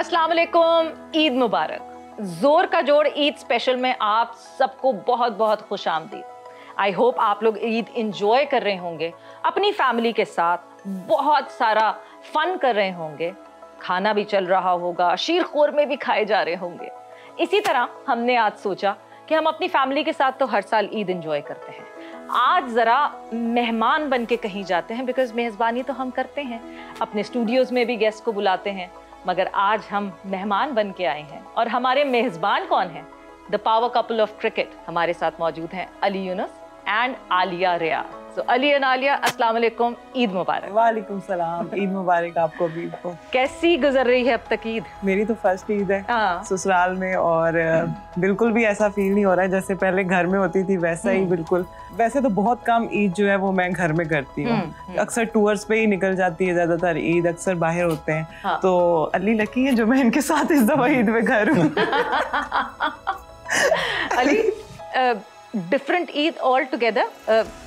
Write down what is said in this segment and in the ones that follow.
अस्सलाम वालेकुम, ईद मुबारक। जोर का जोड़ ईद स्पेशल में आप सबको बहुत बहुत खुश आमदीद। आई होप आप लोग ईद इंजॉय कर रहे होंगे, अपनी फैमिली के साथ बहुत सारा फन कर रहे होंगे, खाना भी चल रहा होगा, शीर खोरमे भी खाए जा रहे होंगे। इसी तरह हमने आज सोचा कि हम अपनी फैमिली के साथ तो हर साल ईद इंजॉय करते हैं, आज ज़रा मेहमान बन के कहीं जाते हैं, बिकॉज मेज़बानी तो हम करते हैं, अपने स्टूडियोज़ में भी गेस्ट को बुलाते हैं, मगर आज हम मेहमान बन के आए हैं। और हमारे मेज़बान कौन हैं? The power couple of cricket हमारे साथ मौजूद हैं, Ali Younis and Aliya Riaz. So, Ali and Aliya, अस्सलाम वालेकुम, ईद मुबारक। वालेकुम सलाम, ईद मुबारक आपको भी। कैसी गुजर रही है अब तक ईद? मेरी तो फर्स्ट ईद है ससुराल में, और बिल्कुल भी ऐसा फील नहीं हो रहा है जैसे पहले घर में होती थी वैसा ही बिल्कुल। वैसे तो बहुत कम ईद जो है वो मैं घर में करती हूँ, अक्सर टूर्स पे ही निकल जाती है ज्यादातर ईद, अक्सर बाहर होते हैं। तो अली लकी है जो मैं इनके साथ इस दफा ईद में घर हूँ। Ali, different Eid all together,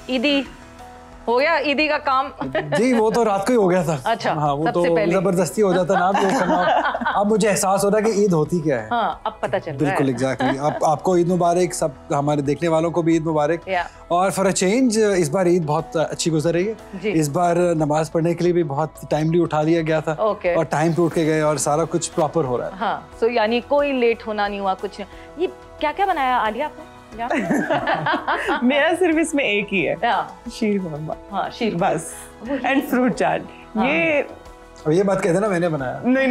ईदी हो गया, ईदी का काम? जी वो तो रात को ही हो गया था। अच्छा, हाँ, वो तो जबरदस्ती हो जाता ना वो करना। अब मुझे एहसास हो रहा है कि ईद होती क्या है। हाँ, अब पता चल रहा है। बिल्कुल एग्जैक्टली। आपको ईद मुबारक, सब हमारे देखने वालों को भी ईद मुबारक। और फॉर अ चेंज इस बार ईद बहुत अच्छी गुजर रही है। इस बार नमाज पढ़ने के लिए भी बहुत टाइमली उठा लिया गया था और टाइम पे उठ के गए और सारा कुछ प्रॉपर हो रहा है। हाँ, सो यानी कोई लेट होना नहीं हुआ कुछ। ये क्या क्या बनाया आलिया आपने? मेरा सिर्फ इसमें एक ही है, शीर खुरमा। हाँ, शीर बस, एंड फ्रूट चाट। ये बात कहते ना मैंने बनाया। नहीं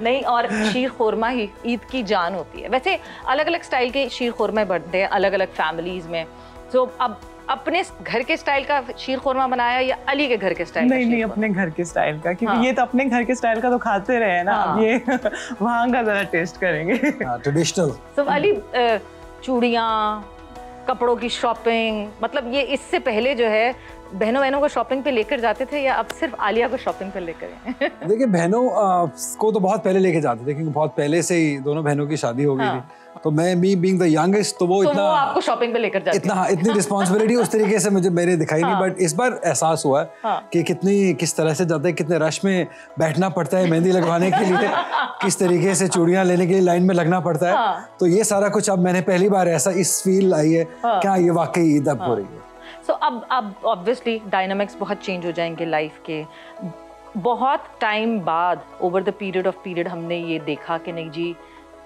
नहीं, और शीर खुरमा ही ईद की जान होती है। वैसे अलग अलग स्टाइल के शीर खुरमे बनते हैं अलग अलग फैमिलीज में। तो अब अपने घर के स्टाइल का शीर खुरमा बनाया या अली के घर के स्टाइल? नहीं, अपने घर के स्टाइल का, क्योंकि ये तो अपने घर के स्टाइल का तो खाते रहे ना। अब ये वहाँ का जरा टेस्ट करेंगे, ट्रेडिशनल। तो अली, चूड़ियाँ, कपड़ों की शॉपिंग, मतलब ये इससे पहले जो है बहनों को शॉपिंग पे लेकर जाते थे या अब सिर्फ आलिया को शॉपिंग पे लेकर? देखिए, बहनों को तो बहुत पहले लेके जाते थे, क्योंकि बहुत पहले से ही दोनों बहनों की शादी हो गई थी। तो मैं बीइंग द यंगेस्ट, तो वो इतना आपको शॉपिंग पे लेकर जाते इतनी रिस्पॉन्सिबिलिटी उस तरीके से मेरे दिखाई नहीं। बट इस बार एहसास हुआ कि किस तरह से जाते हैं, कितने रश में बैठना पड़ता है मेहंदी लगवाने के लिए, किस तरीके से चूड़ियां लेने के लिए लाइन में लगना पड़ता है। तो ये सारा कुछ अब मैंने पहली बार ऐसा इस फील आई है क्या ये वाकई ईद अब हो रही है। सो अब ऑब्वियसली डायनामिक्स बहुत चेंज हो जाएंगे लाइफ के। बहुत टाइम बाद ओवर द पीरियड हमने ये देखा कि नहीं जी,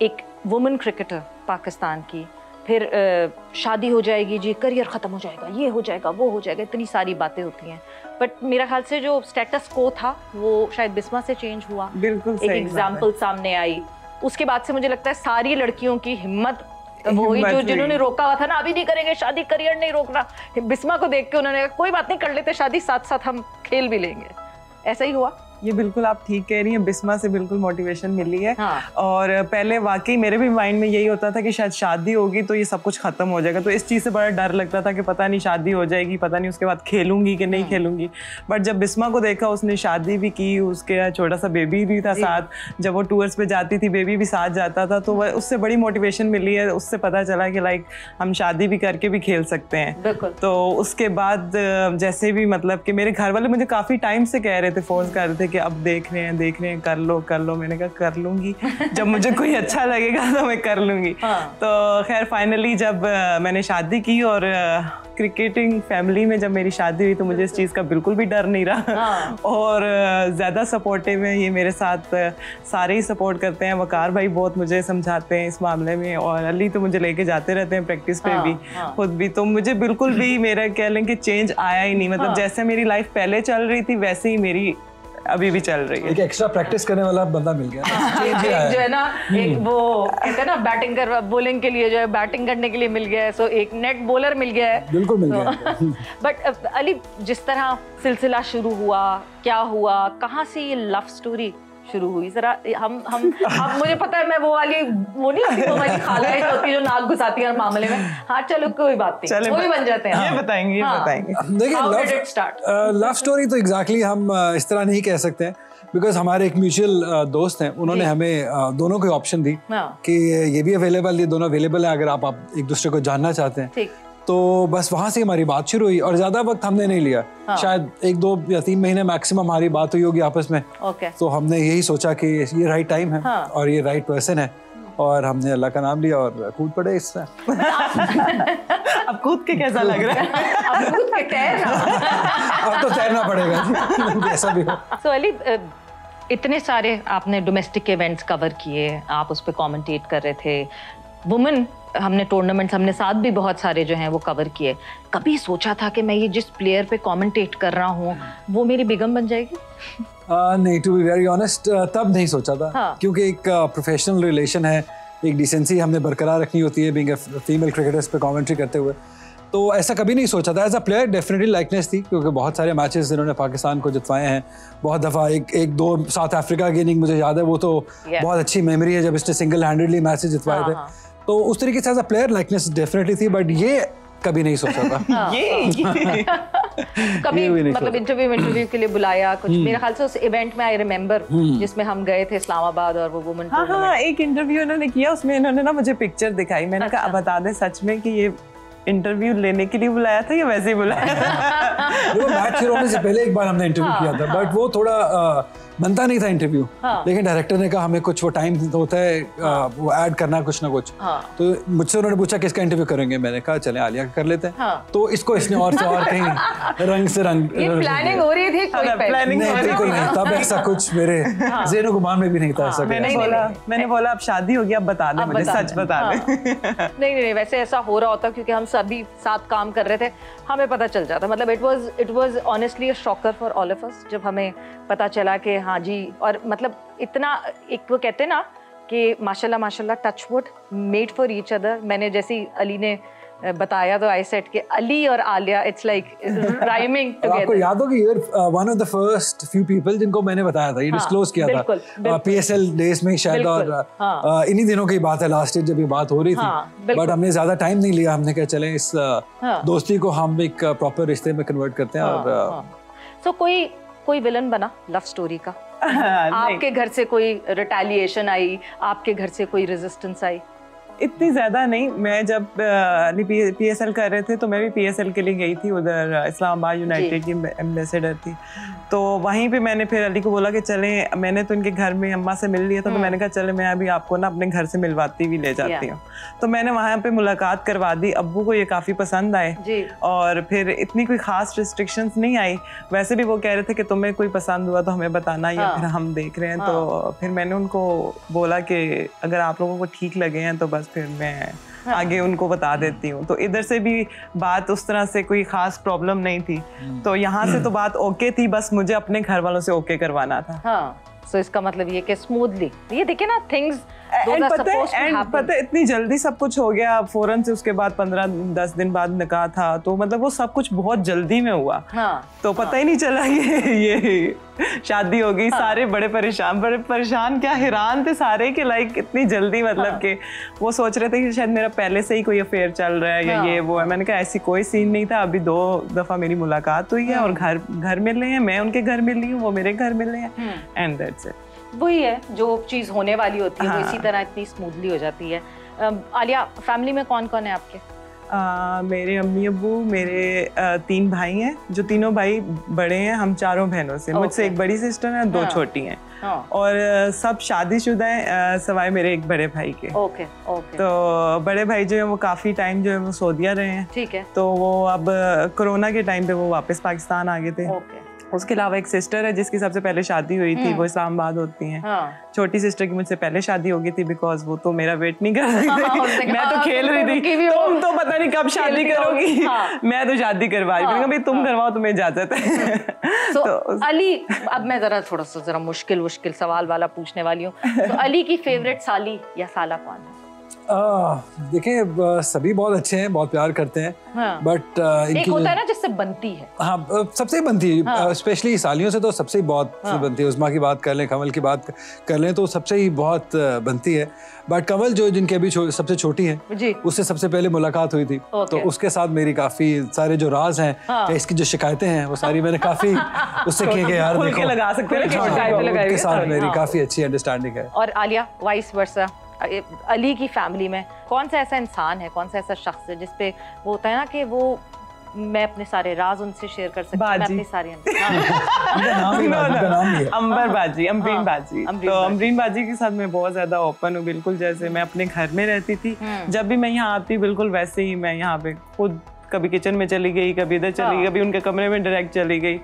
एक वुमेन क्रिकेटर पाकिस्तान की, फिर शादी हो जाएगी जी, करियर ख़त्म हो जाएगा, ये हो जाएगा, वो हो जाएगा, इतनी सारी बातें होती हैं। बट मेरा ख्याल से जो स्टेटस को था वो शायद बिस्मा से चेंज हुआ। बिल्कुल एक एग्जाम्पल सामने आई, उसके बाद से मुझे लगता है सारी लड़कियों की हिम्मत वही जो जिन्होंने रोका हुआ था ना, अभी नहीं करेंगे शादी, करियर नहीं रोकना, बिस्मा को देख के उन्होंने कहा कोई बात नहीं, कर लेते शादी, साथ साथ हम खेल भी लेंगे। ऐसा ही हुआ। ये बिल्कुल आप ठीक कह रही हैं, बिस्मा से बिल्कुल मोटिवेशन मिली है। और पहले वाकई मेरे भी माइंड में यही होता था कि शायद शादी होगी तो ये सब कुछ खत्म हो जाएगा, तो इस चीज़ से बड़ा डर लगता था कि पता नहीं शादी हो जाएगी, पता नहीं उसके बाद खेलूंगी कि नहीं खेलूंगी। बट जब बिस्मा को देखा, उसने शादी भी की, उसके छोटा सा बेबी भी था साथ, जब वो टूर्स पे जाती थी बेबी भी साथ जाता था, तो उससे बड़ी मोटिवेशन मिली है। उससे पता चला कि लाइक हम शादी भी करके भी खेल सकते हैं। तो उसके बाद जैसे भी मतलब कि मेरे घर वाले मुझे काफ़ी टाइम से कह रहे थे, फोर्स कर रहे थे कि अब देख रहे हैं, कर लो। मैंने कहा कर लूंगी, जब मुझे कोई अच्छा लगेगा तो मैं कर लूंगी। तो खैर फाइनली जब मैंने शादी की और क्रिकेटिंग फैमिली में जब मेरी शादी हुई, तो मुझे इस चीज़ का बिल्कुल भी डर नहीं रहा। और ज़्यादा सपोर्टिव है ये मेरे साथ, सारे ही सपोर्ट करते हैं। वकार भाई बहुत मुझे समझाते हैं इस मामले में, और अली तो मुझे लेके जाते रहते हैं प्रैक्टिस पे भी, खुद भी। तो मुझे बिल्कुल भी मेरा कह लें कि चेंज आया ही नहीं। मतलब जैसे मेरी लाइफ पहले चल रही थी वैसे ही मेरी अभी भी चल रही है। एक एक्स्ट्रा प्रैक्टिस करने वाला बंदा मिल गया। जो है ना, एक वो कहते हैं ना बॉलिंग के लिए जो है बैटिंग करने के लिए मिल गया है, सो एक नेट बॉलर मिल गया है। बिल्कुल मिल गया। बट अली, जिस तरह सिलसिला शुरू हुआ, क्या हुआ, कहाँ से ये लव स्टोरी शुरू हुई, जरा हम अब मुझे पता है मैं वो वाली वो नहीं होती, वो वाली खालाएं होती जो नाक घुसाती है मामले में। हाँ चलो कोई बात नहीं, वो भी बन जाते हैं। ये बताएंगे। देखिए, लव स्टोरी तो एग्जैक्टली हम इस तरह नहीं कह सकते हैं, बिकॉज हमारे एक म्यूचुअल दोस्त हैं, उन्होंने हमें दोनों को ऑप्शन दी कि ये भी अवेलेबल, ये दोनों अवेलेबल है, अगर आप एक दूसरे को जानना चाहते हैं तो बस वहाँ से हमारी बात शुरू हुई और ज़्यादा वक्त हमने नहीं लिया। शायद 1, 2 या 3 महीने मैक्सिमम हमारी बात हुई होगी आपस में। तो हमने यही सोचा कि ये राइट टाइम है और ये राइट पर्सन है और हमने अल्लाह का नाम लिया और कूद पड़े इससे। अब कूद के कैसा लग रहा है? अब कूद के तैरना। अब तो तैरना पड़ेगा जैसा भी हो। So, अली, इतने सारे आपने डोमेस्टिक इवेंट्स कवर किए, आप उस पर कमेंटेट कर रहे थे, वुमेन हमने टूर्नामेंट्स हमने साथ भी बहुत सारे जो हैं वो कवर किए। कभी सोचा था कि मैं ये जिस प्लेयर पे कमेंटेट कर रहा हूँ वो मेरी बेगम बन जाएगी? नहीं, टू बी वेरी ऑनेस्ट तब नहीं सोचा था। क्योंकि एक प्रोफेशनल रिलेशन है, एक डिसेंसी हमने बरकरार रखनी होती है बीइंग अ फीमेल क्रिकेटर्स पे कमेंट्री करते हुए। तो ऐसा कभी नहीं सोचा था। As a player definitely likeness थी क्योंकि बहुत सारे मैचेस जिन्होंने पाकिस्तान को जितवाए हैं। बहुत दफ़ा एक 2 साउथ अफ्रीका की इनिंग मुझे याद है, वो तो बहुत अच्छी मेमोरी है जब इसने सिंगल हैंडेडली मैचेस जितवाए थे। तो उस तरीके से as a player likeness definitely थी, बट ये कभी नहीं सोचा था। ये कभी मतलब इंटरव्यू के लिए बुलाया कुछ? मेरे ख्याल से उस इवेंट में आई रिमेम्बर जिसमें हम गए थे इस्लामाबाद और वो वुमेन हाँ, एक इंटरव्यू इन्होंने किया, उसमें इन्होंने ना मुझे पिक्चर दिखाई। मैंने कहा बता दे सच में कि ये इंटरव्यू लेने के लिए बुलाया था या वैसे ही बुलाया था? देखो, मैच शुरू होने से पहले एक बार हमने इंटरव्यू किया था, बट वो थोड़ा बनता नहीं था इंटरव्यू। लेकिन डायरेक्टर ने कहा हमें कुछ वो टाइम होता है वो ऐड करना कुछ ना कुछ। तो मुझसे उन्होंने पूछा किसका इंटरव्यू करेंगे, मैंने कहा चले आलिया कर लेते हैं। तो इसको इसने और से और कहीं रंग से रंग प्लानिंग हो रही थी, कोई प्लानिंग नहीं, तब ऐसा कुछ मेरे ज़हन गुमान में भी नहीं था ऐसा। मैंने बोला अब शादी होगी, अब बता दे मुझे, सच बता दे। नहीं, वैसे ऐसा हो रहा होता क्योंकि हम सभी साथ काम कर रहे थे, हमें पता चल जाता। मतलब it was honestly a shocker for all of us जब हमें पता चला कि हाँ जी। और मतलब इतना, एक वो कहते ना कि माशाल्लाह touchwood made for each other. मैंने जैसे अली ने बताया तो आई सेड कि अली और Aliya it's like rhyming together. आपको याद होगा you are one of the first few people जिनको मैंने बताया था, ये डिस्क्लोज किया था पीएसएल डेज में शायद। और इन्हीं दिनों की बात है, लास्ट ईयर जब ये बात हो रही थी। बट हमने ज्यादा टाइम नहीं लिया, हमने कहा चलें इस दोस्ती को हम एक प्रॉपर रिश्ते में कन्वर्ट करते हैं। और सो कोई विलन बना लव स्टोरी का? आपके घर से कोई रिटेलिएशन आई, आपके घर से कोई रेजिस्टेंस आई? इतनी ज़्यादा नहीं। मैं जब पीएसएल कर रहे थे तो मैं भी पीएसएल के लिए गई थी, उधर इस्लामाबाद यूनाइटेड की एम्बेसडर थी। तो वहीं पे मैंने फिर अली को बोला कि चलें, मैंने तो इनके घर में अम्मा से मिल लिया था, तो मैंने कहा चले मैं अभी आपको ना अपने घर से मिलवाती हुई ले जाती हूँ। तो मैंने वहाँ पे मुलाकात करवा दी। अब्बू को ये काफ़ी पसंद आए और फिर इतनी कोई ख़ास रिस्ट्रिक्शंस नहीं आई। वैसे भी वो कह रहे थे कि तुम्हें कोई पसंद हुआ तो हमें बताना, या फिर हम देख रहे हैं। तो फिर मैंने उनको बोला कि अगर आप लोगों को ठीक लगे हैं तो बस फिर मैं आगे उनको बता देती हूँ। तो इधर से भी बात उस तरह से कोई खास प्रॉब्लम नहीं थी। तो यहाँ से तो बात ओके थी, बस मुझे अपने घर वालों से ओके करवाना था। सो इसका मतलब ये कि स्मूथली ये देखिए ना थिंग्स पता है इतनी जल्दी सब कुछ हो गया फौरन से। उसके बाद 15-10 दिन बाद निकाह था, तो मतलब वो सब कुछ बहुत जल्दी में हुआ। तो पता ही नहीं चला ये शादी हो गई। सारे बड़े परेशान क्या हैरान थे सारे कि लाइक इतनी जल्दी, मतलब कि वो सोच रहे थे कि शायद मेरा पहले से ही कोई अफेयर चल रहा है या ये वो है। मैंने कहा ऐसी कोई सीन नहीं था। अभी 2 दफा मेरी मुलाकात हुई है और घर मिल रहे हैं, मैं उनके घर मिल रही हूँ, वो मेरे घर मिल रहे हैं, एंड दैट्स इट। वही है जो चीज़ होने वाली होती है वो इसी तरह इतनी स्मूथली हो जाती है। आलिया, फैमिली में कौन कौन है आपके? मेरे अम्मी अब्बू, मेरे 3 भाई हैं, जो तीनों भाई बड़े हैं हम 4 बहनों से। मुझसे एक बड़ी सिस्टर है, 2 छोटी हैं। और सब शादीशुदा हैं सवाए मेरे एक बड़े भाई के। तो बड़े भाई जो है वो काफ़ी टाइम जो है वो सऊदीया रहे हैं। ठीक है। तो वो अब कोरोना के टाइम पे वो वापस पाकिस्तान आ गए थे। उसके अलावा एक सिस्टर है जिसकी सबसे पहले शादी हुई थी, वो इस्लामाबाद होती हैं। छोटी सिस्टर की मुझसे पहले शादी हो गई थी, बिकॉज वो तो मेरा वेट नहीं कर रही थी। मैं तो खेल रही थी, तुम तो पता नहीं कब शादी करोगी। मैं तो शादी करवा रही थी, भाई तुम करवाओ, तुम्हें इजाजत है। तो अली, अब मैं जरा मुश्किल सवाल वाला पूछने वाली हूँ। तो अली की फेवरेट साली या साला कौन है? देखें सभी बहुत अच्छे हैं, बहुत प्यार करते हैं। बट एक होता है ना जिससे बनती है। हाँ, सबसे बनती है। स्पेशली सालियों से तो सबसे बहुत बनती है। उस्मा की बात कर लें, कमल की बात कर लें, तो सबसे ही बहुत बनती है। बट कमल जो जिनके अभी सबसे छोटी है, उससे सबसे पहले मुलाकात हुई थी। तो उसके साथ मेरी काफी सारे जो राज हैं, इसकी जो शिकायतें हैं, वो सारी मैंने काफी उससे किए कि यार देखो, लगा सकते हैं, उसके साथ मेरी काफी अच्छी अंडरस्टैंडिंग है। और आलिया वाइस वर्सा? अली की फैमिली में कौन सा ऐसा इंसान है, कौन सा ऐसा शख्स है जिस पे वो होता है ना कि वो मैं अपने सारे राज उनसे शेयर कर सकती हूँ, मैं अपनी सारी अंबर बाजी, अमरीन बाजी। तो अमरीन बाजी के साथ मैं बहुत ज्यादा ओपन हूँ, बिल्कुल जैसे मैं अपने घर में रहती थी, जब भी मैं यहाँ आती बिल्कुल वैसे ही मैं यहाँ पे खुद कभी किचन में चली गई, कभी इधर चली गई, कभी उनके कमरे में डायरेक्ट चली गई।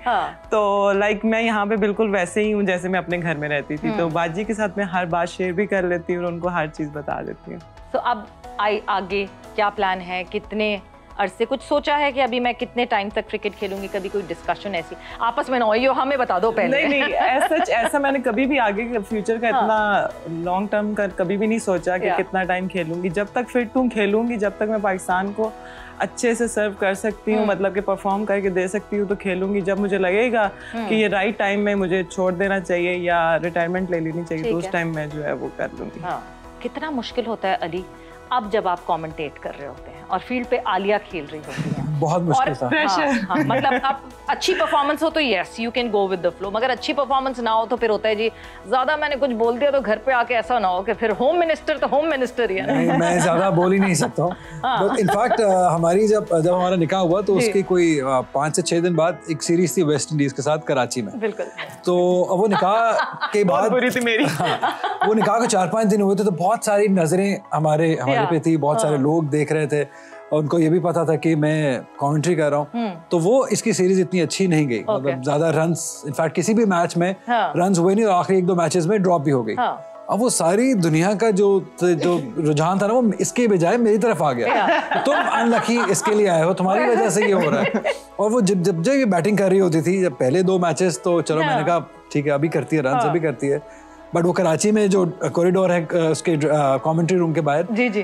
तो लाइक मैं यहाँ पे बिल्कुल वैसे ही हूँ जैसे मैं अपने घर में रहती थी। तो बाजी के साथ मैं हर बात शेयर भी कर लेती हूँ और उनको हर चीज बता देती हूँ। तो अब आगे क्या प्लान है, कितने अरसे कुछ सोचा है कि अभी मैं कितने टाइम तक क्रिकेट खेलूंगी? कभी कोई डिस्कशन ऐसी आपस में ना हो, हमें बता दो पहले। नहीं ऐसा मैंने कभी भी आगे फ्यूचर का इतना लॉन्ग टर्म का कभी भी नहीं सोचा कि कितना टाइम खेलूंगी। जब तक फिट हूँ खेलूंगी, जब तक मैं पाकिस्तान को अच्छे से सर्व कर सकती हूँ, मतलब कि परफॉर्म करके दे सकती हूँ तो खेलूंगी। जब मुझे लगेगा कि ये राइट टाइम में मुझे छोड़ देना चाहिए या रिटायरमेंट ले लेनी चाहिए तो उस टाइम मैं जो है वो कर लूंगी। कितना मुश्किल होता है अली अब जब आप कमेंटेट कर रहे होते हैं और फील्ड पे आलिया खेल रही होती है? बहुत मुश्किल था। मतलब आप अच्छी परफॉर्मेंस हो तो yes you can go with the flow, मगर अच्छी परफॉर्मेंस ना हो तो फिर होता है जी ज्यादा मैंने कुछ बोल दिया तो घर पे आके ऐसा ना हो कि फिर होम मिनिस्टर तो होम मिनिस्टर ही है। नहीं, मैं ज्यादा बोल ही नहीं सकता हूँ। इनफैक्ट हमारी जब हमारा निकाह हुआ तो उसके कोई 5 से 6 दिन बाद एक सीरीज थी वेस्ट इंडीज के साथ कराची में। बिल्कुल। तो वो निकाह के बाद बुरी थी मेरी। वो निकाह के 4-5 दिन हुए थे तो बहुत सारी नजरें हमारे पे थी, बहुत सारे लोग देख रहे थे और उनको ये भी पता था कि मैं कमेंट्री कर रहा हूँ। तो वो इसकी सीरीज इतनी अच्छी नहीं गई, मतलब ज्यादा रन्स, इनफैक्ट किसी भी मैच में रन्स हुए नहीं और आखिरी 1-2 मैचेस में ड्रॉप भी हो गई। अब वो सारी दुनिया का जो रुझान था ना वो इसके बजाय मेरी तरफ आ गया। तुम अनलकी इसके लिए आए हो, तुम्हारी वजह से ये हो रहा है। और वो जब ये बैटिंग कर रही होती थी, जब पहले 2 मैचेस तो चलो मैंने कहा ठीक है अभी करती है रन्स, अभी करती है, बट वो कराची में जो कॉरिडोर है उसके कमेंट्री रूम के बाहर,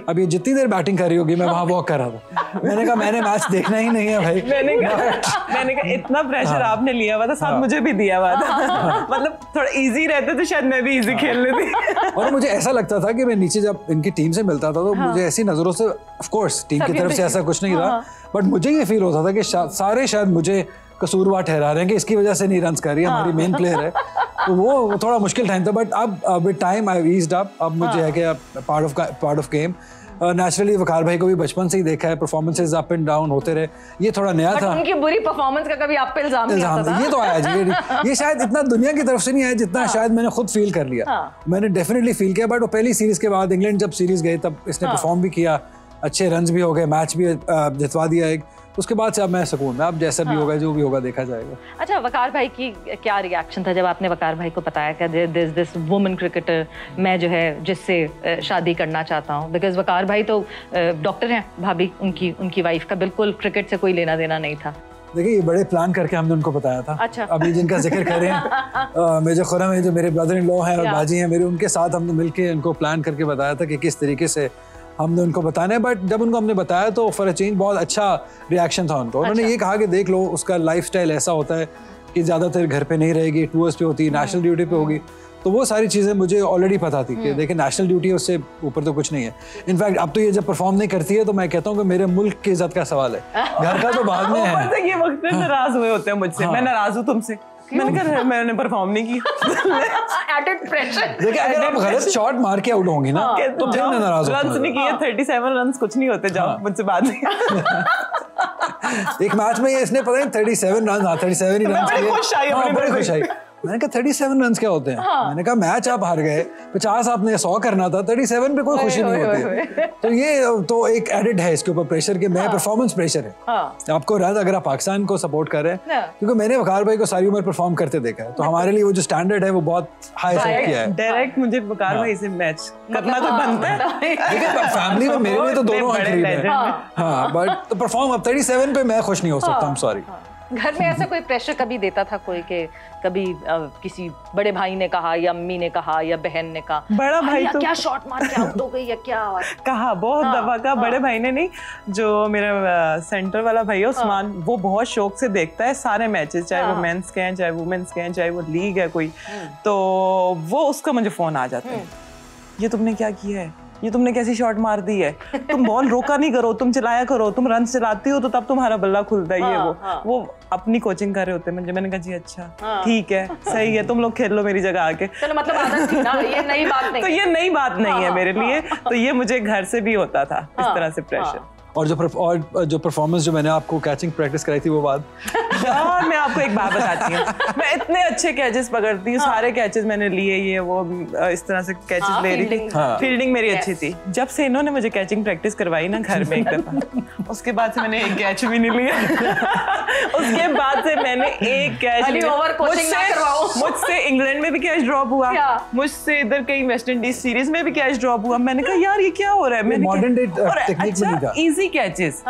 अब ये जितनी देर बैटिंग कर रही होगी मैं वहाँ वॉक कर रहा था। मैंने कहा मैंने मैच देखना ही नहीं है भाई। मैंने कहा इतना प्रेशर आपने लिया हुआ था, साथ मुझे भी दिया हुआ था। मतलब थोड़ा इजी रहते तो शायद मैं भी इजी खेल लेती। और मुझे ऐसा लगता था कि मैं नीचे जब इनकी टीम से मिलता था तो मुझे ऐसी नजरों से, ऑफ कोर्स टीम की तरफ से ऐसा कुछ नहीं था, बट मुझे ये फील होता था कि सारे शायद मुझे कसूरवार ठहरा रहे हैं कि इसकी वजह से नहीं रन्स कर रही है, हमारी मेन प्लेयर है। तो वो थोड़ा मुश्किल टाइम था, बट अब with time I have eased up. अब मुझे है कि पार्ट ऑफ गेम। नेचुरली वकार भाई को भी बचपन से ही देखा है, परफॉर्मेंसेस अप एंड डाउन होते रहे, ये थोड़ा नया था। उनकी बुरी परफॉर्मेंस का कभी आप पे इल्जाम नहीं आता था? ये तो आया जी, ये शायद इतना दुनिया की तरफ से नहीं आया जितना शायद मैंने खुद फील कर लिया। मैंने डेफिनेटली फील किया, बट वो पहली सीरीज के बाद इंग्लैंड जब सीरीज गए तब इसने परफॉर्म भी किया, अच्छे रन्स भी हो गए, मैच भी जितवा दिया एक। उसके बाद से अब मैं सुकून में, अब जैसा भी होगा जो भी होगा देखा जाएगा। अच्छा, वकार भाई की क्या रिएक्शन था जब आपने वकार भाई को बताया कि दिस वुमन क्रिकेटर मैं जो है जिससे शादी करना चाहता हूँ? बिकॉज वकार भाई तो डॉक्टर हैं, भाभी उनकी वाइफ का बिल्कुल क्रिकेट से कोई लेना देना नहीं था। देखिए ये बड़े प्लान करके हमने उनको बताया था। अच्छा। अभी जिनका जिक्र करें मेजर खुरम है जो मेरे ब्रदर इन लॉ हैं और बाजी हैं मेरे, उनके साथ हमने मिलके उनको प्लान करके बताया था कि किस तरीके से हमने उनको बताना है। बट जब उनको हमने बताया तो फॉर अ चेंज बहुत अच्छा रिएक्शन था उनको। उन्होंने ये कहा कि देख लो उसका लाइफस्टाइल ऐसा होता है कि ज़्यादातर घर पे नहीं रहेगी, टूर्स पे होती है, नेशनल ड्यूटी पे होगी। तो वो सारी चीज़ें मुझे ऑलरेडी पता थी कि देखिए नेशनल ड्यूटी है, उससे ऊपर तो कुछ नहीं है। इनफैक्ट अब तो ये जब परफॉर्म नहीं करती है तो मैं कहता हूँ कि मेरे मुल्क की इज्जत का सवाल है, घर का तो बाद में है। ये वक्त में नाराज हुए होते हैं मुझसे, मैं नाराज हूँ तुमसे, मैंने कहा मैंने परफॉर्म नहीं किया। Added pressure. देखिए अगर आप गलत शॉट मार के आउट होंगी ना तो फिर नाराज होते हैं। रन्स नहीं किए, 37 रन्स कुछ नहीं होते, जाओ मुझसे बात नहीं। एक मैच में इसने पता नहीं 37 रन, 37 ही रन किए, बड़ी खुश आई। मैंने कहा 37 रन क्या होते हैं? मैंने कहा मैच आप हार गए, 50 आपने 100 करना था, 37 पे कोई खुशी नहीं होती। तो ये तो एक एडिड है इसके ऊपर प्रेशर के मैं परफॉर्मेंस प्रेशर है आपको रन अगर आप पाकिस्तान को सपोर्ट कर रहे हैं, क्योंकि मैंने वकार भाई को सारी उम्र परफॉर्म करते देखा है, तो हमारे लिए वो जो स्टैंडर्ड है वो बहुत हाई सेट किया है। डायरेक्ट मुझे वकार भाई से मैच करना तो बनता है। फैमिली में मेरे लिए तो दोनों हाँ, बट परफॉर्म अब 37 पे मैं खुश नहीं हो सकता, आई एम सॉरी। घर में ऐसा कोई प्रेशर कभी देता था कोई के कभी किसी बड़े भाई ने कहा या अम्मी ने कहा या बहन ने कहा बड़ा भाई तो क्या शॉट मार के आउट हो गई या क्या कहा बहुत दफा का। बड़े भाई ने नहीं, जो मेरा सेंटर वाला भाई है उस्मान, वो बहुत शौक से देखता है सारे मैचेस, चाहे वो मेंस के हैं चाहे वुमेन्स के हैं चाहे वो लीग है कोई, तो वो उसका मुझे फोन आ जाता है, ये तुमने क्या किया है, ये तुमने कैसी शॉट मार दी है, तुम बॉल रोका नहीं करो, तुम चलाया करो, तुम रन चलाती हो तो तब तुम्हारा बल्ला खुलता है। वो अपनी कोचिंग कर रहे होते हैं। मैंने कहा जी अच्छा ठीक है, सही है, तुम लोग खेल लो मेरी जगह आके। चलो मतलब आदत थी ना, ये नई बात नहीं। तो ये नई बात नहीं है मेरे लिए, तो ये मुझे घर से भी होता था इस तरह से प्रेशर। और जो परफॉर्मेंस जो मैंने आपको कैचिंग प्रैक्टिस कराई थी वो बात यार मैं आपको एक बात बताती हूँ, मैं इतने अच्छे कैचेस पकड़ती हूँ, सारे कैचेस मैंने लिए, ये वो इस तरह से कैचेस ले रही थी। फील्डिंग मेरी अच्छी थी। जब से इन्होंने मुझे कैचिंग प्रैक्टिस करवाई ना घर में एक दफा, उसके बाद से मैंने एक कैच भी नहीं लिया। उसके बाद से मैंने एक कैच, मुझसे इंग्लैंड में भी कैच ड्रॉप हुआ, मुझसे इधर कहीं वेस्ट इंडीज सीरीज में भी कैच ड्रॉप हुआ। मैंने कहा यार ये क्या हो रहा है। मॉडर्न डे टेक्निक में नहीं था, इजी कैचेस,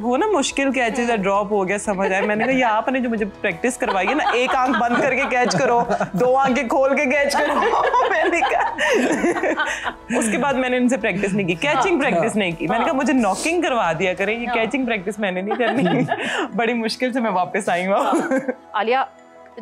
वो ना मुश्किल कैचेस है, ड्रॉप हो गया, समझ आया। मैंने कहा आपने जो मुझे प्रैक्टिस करवाई है ना, एक आंख बंद करके कैच करो, 2 आंखें खोल के कैच करो। मैंने कहा उसके बाद मैंने इनसे प्रैक्टिस नहीं की, कैचिंग प्रैक्टिस नहीं की। मैंने कहा मुझे नॉकिंग करवा दिया करें, ये कैचिंग प्रैक्टिस मैंने नहीं करनी। बड़ी मुश्किल से मैं वापस आई हूँ। आलिया,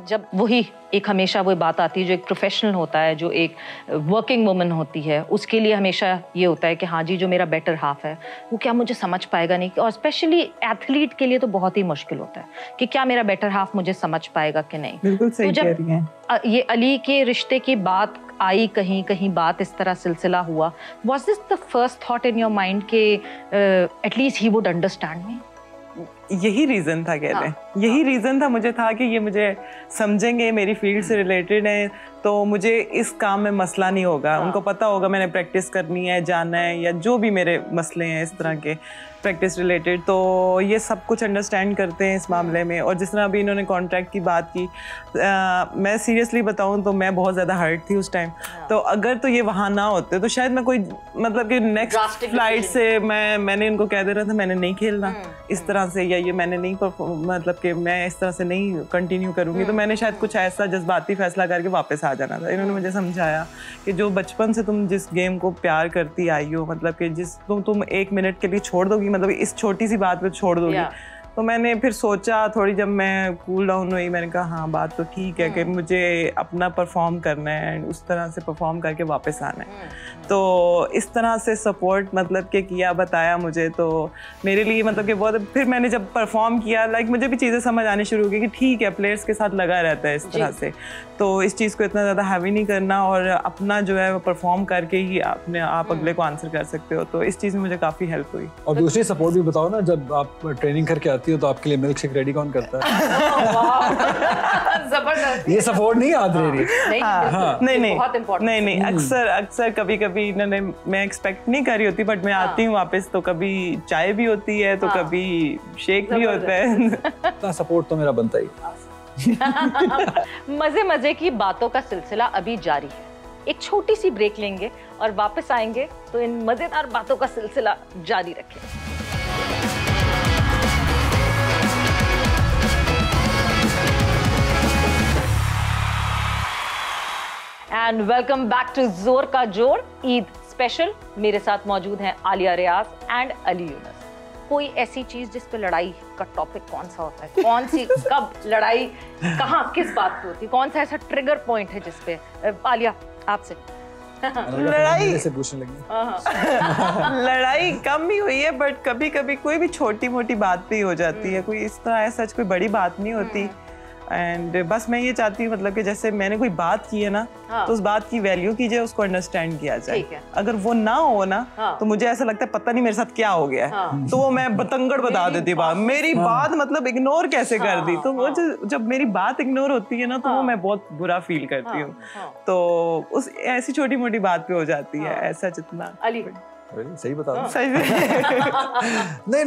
जब वही एक हमेशा वो बात आती है, जो एक प्रोफेशनल होता है, जो एक वर्किंग वुमन होती है, उसके लिए हमेशा ये होता है कि हाँ जी जो मेरा बेटर हाफ है वो क्या मुझे समझ पाएगा नहीं, और स्पेशली एथलीट के लिए तो बहुत ही मुश्किल होता है कि क्या मेरा बेटर हाफ मुझे समझ पाएगा कि नहीं। बिल्कुल सही कह रही हैं। ये अली के रिश्ते की बात आई, कहीं कहीं बात इस तरह सिलसिला हुआ, was this the first thought in your mind कि at least he would understand me? यही रीजन था, कहते हैं यही रीजन था मुझे, था कि ये मुझे समझेंगे, मेरी फील्ड से रिलेटेड है, तो मुझे इस काम में मसला नहीं होगा। उनको पता होगा मैंने प्रैक्टिस करनी है, जाना है, या जो भी मेरे मसले हैं इस तरह के प्रैक्टिस रिलेटेड, तो ये सब कुछ अंडरस्टैंड करते हैं इस मामले में। और जिस तरह अभी इन्होंने कॉन्ट्रैक्ट की बात की, मैं सीरियसली बताऊं तो मैं बहुत ज़्यादा हर्ट थी उस टाइम। तो अगर तो ये वहाँ ना होते तो शायद मैं कोई मतलब कि नेक्स्ट फ्लाइट से मैंने इनको कह दे रहा था मैंने नहीं खेलना इस तरह से, या ये मैंने नहीं मतलब कि मैं इस तरह से नहीं कंटिन्यू करूँगी। तो मैंने शायद कुछ ऐसा जज्बाती फैसला करके वापस आ जाना था। इन्होंने मुझे समझाया कि जो बचपन से तुम जिस गेम को प्यार करती आई हो, मतलब कि जिस तुम 1 मिनट के लिए छोड़ दोगी, मतलब इस छोटी सी बात पे छोड़ दोगी। तो मैंने फिर सोचा थोड़ी, जब मैं कूल डाउन हुई, मैंने कहा हाँ बात तो ठीक है कि मुझे अपना परफॉर्म करना है, उस तरह से परफॉर्म करके वापस आना है। तो इस तरह से सपोर्ट मतलब कि किया, बताया मुझे, तो मेरे लिए मतलब कि बहुत। फिर मैंने जब परफॉर्म किया, लाइक मुझे भी चीज़ें समझ आनी शुरू हो गई कि ठीक है प्लेयर्स के साथ लगा रहता है इस तरह से, तो इस चीज़ को इतना ज़्यादा हैवी नहीं करना, और अपना जो है वो परफॉर्म करके ही अपने आप अगले को आंसर कर सकते हो। तो इस चीज़ में मुझे काफ़ी हेल्प हुई। और दूसरी सपोर्ट भी बताओ ना, जब आप ट्रेनिंग करके आती हो तो आपके लिए मिल्क शेक रेडी कौन करता है? जबरदस्त। ये सपोर्ट नहीं याद रह रही? नहीं, अक्सर कभी इन्होंने, मैं एक्सपेक्ट नहीं कर रही होती, बट मैं आती हूँ वापस तो कभी चाय भी होती है, तो कभी शेक भी होता है। इतना सपोर्ट तो मेरा बनता ही। मजे मजे की बातों का सिलसिला अभी जारी है। एक छोटी सी ब्रेक लेंगे और वापस आएंगे तो इन मजेदार बातों का सिलसिला जारी रखेंगे। एंड वेलकम बैक टू जोर का जोड़ ईद स्पेशल। मेरे साथ मौजूद हैं आलिया रियाज एंड अली यूनुस। कोई ऐसी चीज जिस पे लड़ाई का टॉपिक कौन सा होता है, कौन सी कब लड़ाई कहाँ किस बात पे होती है, कौन सा ऐसा ट्रिगर पॉइंट है जिसपे? आलिया आपसे। लड़ाई कम ही हुई है, बट कभी कभी कोई भी छोटी मोटी बात पे ही हो जाती है, कोई इस तरह ऐसा कोई बड़ी बात नहीं होती। एंड बस मैं ये चाहती हूँ मतलब कि जैसे मैंने कोई बात की है ना, तो उस बात की वैल्यू कीजिए, उसको अंडरस्टैंड किया जाए। अगर वो ना हो ना, तो मुझे ऐसा लगता है पता नहीं मेरे साथ क्या हो गया है, तो वो मैं बतंगड़ बता देती बात, मेरी बात मतलब इग्नोर कैसे कर दी। तो वो जब मेरी बात इग्नोर होती है ना, तो वो मैं बहुत बुरा फील करती हूँ। तो उस ऐसी छोटी मोटी बात पे हो जाती है, ऐसा जितना। सही बता नहीं,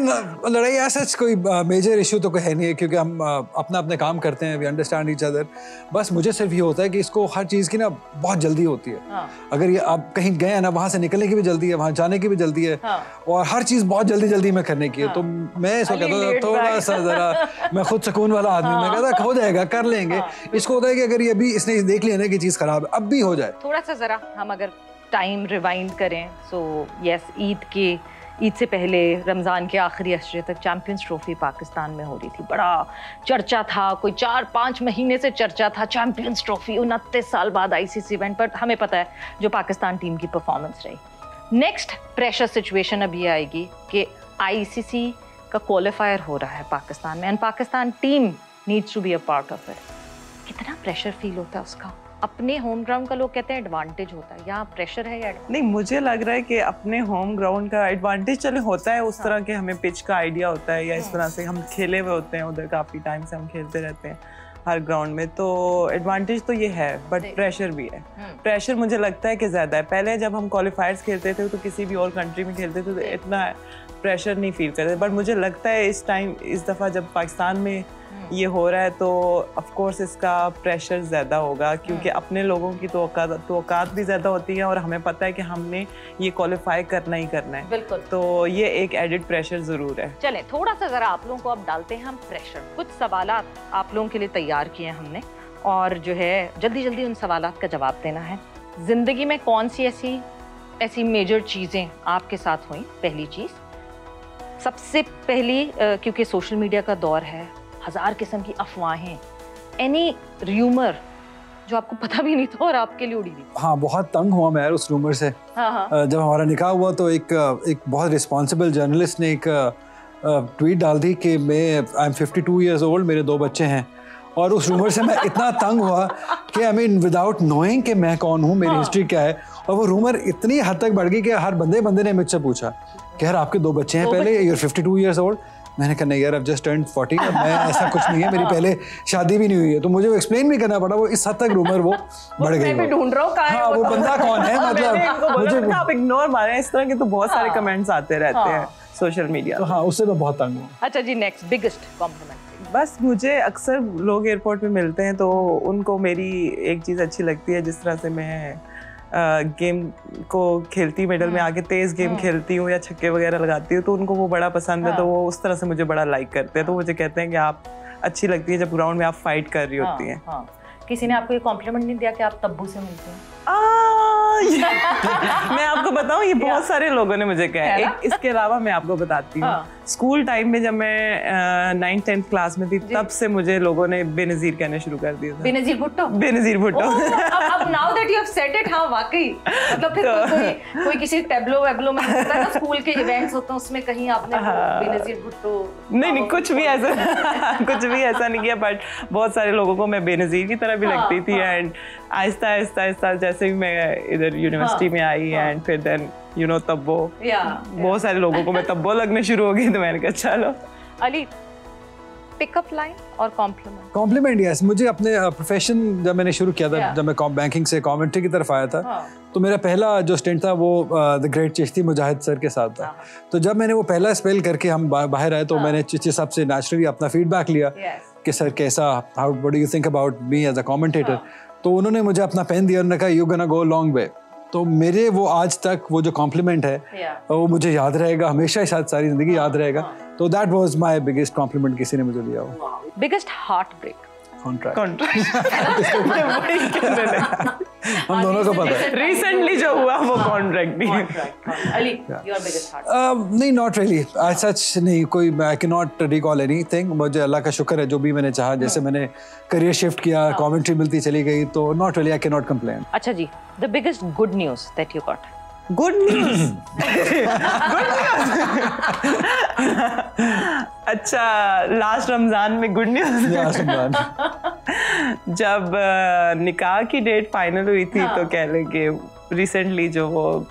लड़ाई ऐसा कोई मेजर इशू तो है नहीं है, क्योंकि हम अपना अपने काम करते हैं, वी अंडरस्टैंड ईच अदर। बस मुझे सिर्फ ये होता है कि इसको हर चीज़ की ना बहुत जल्दी होती है। अगर ये आप कहीं गए हैं ना, वहाँ से निकलने की भी जल्दी है, वहाँ जाने की भी जल्दी है, और हर चीज़ बहुत जल्दी जल्दी में करने की है। तो मैं इसको कहता हूँ थोड़ा सा ज़रा, मैं खुद सुकून वाला आदमी, मैं कहता हो जाएगा, कर लेंगे। इसको होता है कि अगर ये अभी इसने देख लिया ना कि चीज़ खराब है, अब भी हो जाए। थोड़ा सा ज़रा हम अगर टाइम रिवाइंड करें, सो यस, ईद से पहले रमज़ान के आखिरी अशरे तक चैम्पियंस ट्रॉफी पाकिस्तान में हो रही थी। बड़ा चर्चा था, कोई 4-5 महीने से चर्चा था चैम्पियंस ट्रॉफी 29 साल बाद आईसीसी इवेंट पर। हमें पता है जो पाकिस्तान टीम की परफॉर्मेंस रही, नेक्स्ट प्रेशर सिचुएशन अभी आएगी कि ICC का क्वालिफायर हो रहा है पाकिस्तान में and Pakistan team needs to be a part of it. कितना प्रेशर फील होता है उसका? अपने होम ग्राउंड का लोग कहते हैं एडवांटेज होता है, यहाँ प्रेशर है या नहीं? मुझे लग रहा है कि अपने होम ग्राउंड का एडवांटेज चले होता है उस तरह के, हमें पिच का आइडिया होता है या इस तरह से हम खेले हुए होते हैं उधर, काफ़ी टाइम से हम खेलते रहते हैं हर ग्राउंड में, तो एडवांटेज तो ये है, बट प्रेशर भी है. प्रेशर मुझे लगता है कि ज़्यादा है. पहले जब हम क्वालिफायर्स खेलते थे तो किसी भी और कंट्री में खेलते थे तो इतना प्रेशर नहीं फील करते, बट मुझे लगता है इस दफ़ा जब पाकिस्तान में ये हो रहा है तो ऑफ कोर्स इसका प्रेशर ज़्यादा होगा, क्योंकि अपने लोगों की तो औकात भी ज़्यादा होती है और हमें पता है कि हमने ये क्वालिफाई करना ही करना है. बिल्कुल. तो ये एक एडिड प्रेशर ज़रूर है. चलें थोड़ा सा ज़रा आप लोगों को अब डालते हैं हम प्रेशर. कुछ सवालात आप लोगों के लिए तैयार किए हैं हमने और जो है जल्दी जल्दी उन सवालात का जवाब देना है. ज़िंदगी में कौन सी ऐसी मेजर चीज़ें आपके साथ हुई? पहली चीज़, सबसे पहली, क्योंकि सोशल मीडिया का दौर है, 1000 किस्म की अफवाहें, एनी र्यूमर जो आपको पता भी नहीं था और आपके लिए उड़ी थी. हाँ, बहुत तंग हुआ मैं यार उस रूमर से. जब हमारा निकाह हुआ तो एक बहुत रिस्पॉन्सिबल जर्नलिस्ट ने एक ट्वीट डाल दी कि आई एम 52 ईयर्स ओल्ड, मेरे 2 बच्चे हैं. और उस रूमर से मैं इतना तंग हुआ कि आई मीन विदाउट नोइंग कि मैं कौन हूँ, मेरी हिस्ट्री क्या है, और वो रूमर इतनी हद तक बढ़ गई कि हर बंदे ने मुझसे पूछा कि यार आपके 2 बच्चे हैं पहले, यू आर 52 ईयर्स ओल्ड. मैंने कहा नहीं यार, अब जस्ट टर्न 40 और मैं ऐसा कुछ नहीं है, मेरी पहले शादी भी नहीं हुई है. तो मुझे वो एक्सप्लेन भी करना पड़ा, वो इस हद तक रूमर वो बढ़ गई. मैं भी ढूंढ रहा हूँ कहाँ है वो बंदा कौन है, मतलब मुझे आप इग्नोर मारें. इस तरह के तो बहुत सारे कमेंट्स आते रहते हैं सोशल मीडिया. तो हाँ, उससे मैं बहुत तंग हूँ. अच्छा जी, नेक्स्ट बिगेस्ट कॉम्प्लीमेंट. बस मुझे अक्सर लोग एयरपोर्ट पे मिलते हैं तो उनको मेरी एक चीज़ अच्छी लगती है, जिस तरह से मैं गेम को खेलती, मिडल में आके तेज़ गेम खेलती हूँ या छक्के वगैरह लगाती हूँ, तो उनको वो बड़ा पसंद है. तो वो उस तरह से मुझे बड़ा लाइक करते हैं. तो मुझे कहते हैं कि आप अच्छी लगती है जब ग्राउंड में आप फाइट कर रही होती हैं. किसी ने आपको ये कॉम्प्लीमेंट नहीं दिया कि आप तब्बू से मिलते हैं? मैं आपको बताऊं, ये बहुत सारे लोगों ने मुझे कहा है. इसके अलावा मैं आपको बताती हूँ, स्कूल टाइम में जब मैं 9th-10th क्लास में थी, तब से मुझे लोगों ने बेनज़ीर कहना शुरू कर दिया था. बेनज़ीर भुट्टो? बेनज़ीर भुट्टो. अब now that you have said it, हाँ वाकई, मतलब फिर कोई किसी टैब्लो वैब्लो में होता है ना, स्कूल के इवेंट्स होते हैं, उसमें कहीं आपने बेनज़ीर भुट्टो? नहीं, कुछ भी ऐसा नहीं किया, बट बहुत सारे लोगों को मैं बेनज़ीर की तरह भी लगती थी. एंड आहिस्ता जैसे भी मैं इधर यूनिवर्सिटी में आई एंड फिर देन तब्बो, बहुत सारे लोगों को मैं तब्बो लगने शुरू हो गई. तो मैंने कहा चलो. अली, पिकअप लाइन और कॉम्प्लीमेंट. यस, मुझे अपने प्रोफेशन जब मैंने शुरू किया था, जब मैं बैंकिंग से कमेंट्री की तरफ आया था, तो मेरा पहला जो स्टेंट था वो the great Chishti Mujahid sir के साथ था. तो जब मैंने वो पहला स्पेल करके हम बाहर आए तो मैंने चिश्ती साहब से नेचुरली अपना फीडबैक लिया कि सर कैसा, how what do you think about me as a commentator. तो उन्होंने मुझे अपना पेन दिया, उन्होंने कहा you gonna go long way. तो मेरे वो आज तक वो जो कॉम्प्लीमेंट है वो मुझे याद रहेगा हमेशा, शायद सारी जिंदगी याद रहेगा. तो that was my biggest compliment किसी ने मुझे दिया हो. Biggest heart break? कॉन्ट्रैक्ट. हम दोनों को पता है रिसेंटली जो हुआ वो कॉन्ट्रैक्ट नहीं. Ali, your biggest heart? नहीं, नॉट रियली, आई सच नहीं, कोई आई कैन नॉट रिकॉल एनीथिंग. मुझे अल्लाह का शुक्र है जो भी मैंने चाहा, जैसे मैंने करियर शिफ्ट किया, कमेंट्री मिलती चली गई, तो not really, I can not complain. अच्छा जी, the biggest good news that you got? Good news? अच्छा, लास्ट रमजान में गुड न्यूज़. जब निकाह की डेट फाइनल हुई थी, तो कह लें कि रिसेंटली जो वो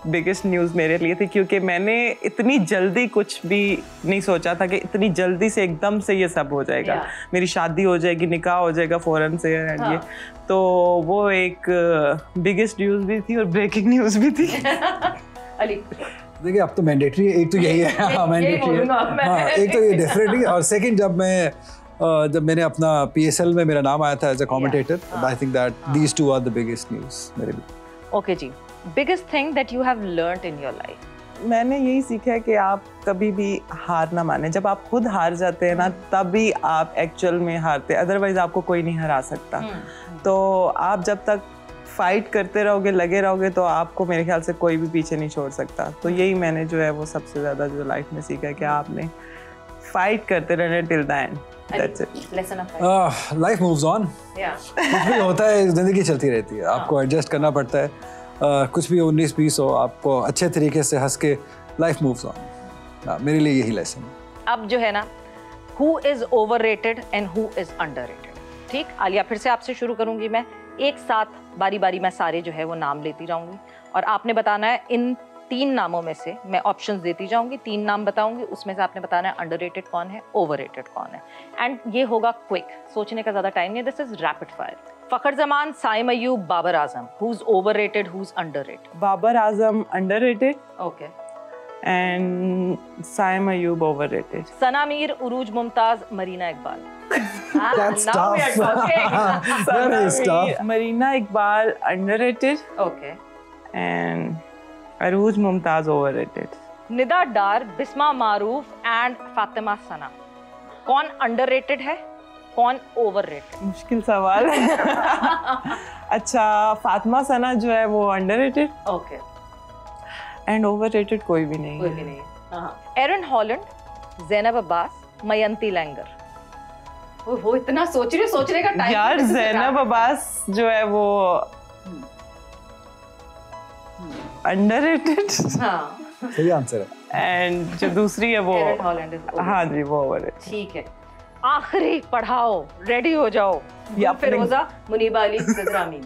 बिगेस्ट न्यूज़ मेरे लिए थी, क्योंकि मैंने इतनी जल्दी कुछ भी नहीं सोचा था कि इतनी जल्दी से एकदम से ये सब हो जाएगा. मेरी शादी हो जाएगी, निकाह हो जाएगा फ़ौरन से. ये तो वो एक बिगेस्ट न्यूज़ भी थी और ब्रेकिंग न्यूज़ भी थी. अली, देखिए अब तो मैंडेटरी एक तो यही है. हाँ, मैंडेटरी है. हाँ, एक तो ये डेफिनेटली. और सेकंड, जब मैंने अपना PSL में मेरा नाम आया था as a commentator, I think that these two are the biggest news मेरे लिए. Okay ji, biggest thing that you have learned in your life? मैंने यही सीखा है कि आप कभी भी हार ना माने. जब आप खुद हार जाते हैं ना, तभी आप एक्चुअल में हारते, अदरवाइज आपको कोई नहीं हरा सकता. तो आप जब तक फाइट करते रहोगे, लगे रहोगे, तो आपको मेरे ख्याल से कोई भी पीछे नहीं छोड़ सकता. तो यही मैंने जो है वो सबसे ज़्यादा जो लाइफ में सीखा है कि आपने फाइट करते रहना till the end. That's it. Lesson of life. Life moves on. Yeah. कुछ भी होता है, जिंदगी चलती रहती है, आपको एडजस्ट करना पड़ता है. कुछ भी 19-20 हो, आपको अच्छे तरीके से हंस के लाइफ मूव्स ऑन। मेरे लिए यही लेसन है। अब जो है ना, who is overrated and who is underrated. ठीक, आलिया फिर से आपसे शुरू करूंगी मैं। एक साथ बारी बारी मैं सारे जो है वो नाम लेती जाऊंगी और आपने बताना है इन 3 नामों में से, मैं ऑप्शंस देती जाऊंगी, 3 नाम बताऊंगी, उसमें से आपने बताना है अंडररेटेड कौन है, ओवररेटेड कौन है। एंड ये होगा क्विक, सोचने का ज्यादा टाइम नहीं, this is rapid fire. Fakhar Zaman, Saim Ayub, Babar Azam, who's overrated, who's underrated? Babar Azam underrated, okay, and Saim Ayub overrated. Sana Mir, Urooj Mumtaz, Marina Iqbal. That's now we are tough. talking. That is tough. Marina Iqbal underrated, Okay. And Urooj Mumtaz overrated. Nida Dar, Bismah Maroof and Fatima Sana, कौन अंडररेटेड है, कौन ओवररेटेड? मुश्किल सवाल है। अच्छा, फातिमा सना जो है वो अंडररेटेड, ओके, एंड ओवररेटेड कोई भी नहीं। कोई भी नहीं है। एरन हॉलैंड, ज़ैनब अब्बास, मयंती लैंगर। वो इतना सोचने का टाइम यार, ज़ैनब अब्बास जो है वो अंडररेटेड, हाँ, सही आंसर है। एंड जो दूसरी है वो, एरन हॉलैंड इज हाँ जी, वो ओवररेटेड। ठीक है। आखिरी पढ़ाओ, रेडी हो जाओ। या फिरोजा, मुनीबा अली, सिद्रा अमीन।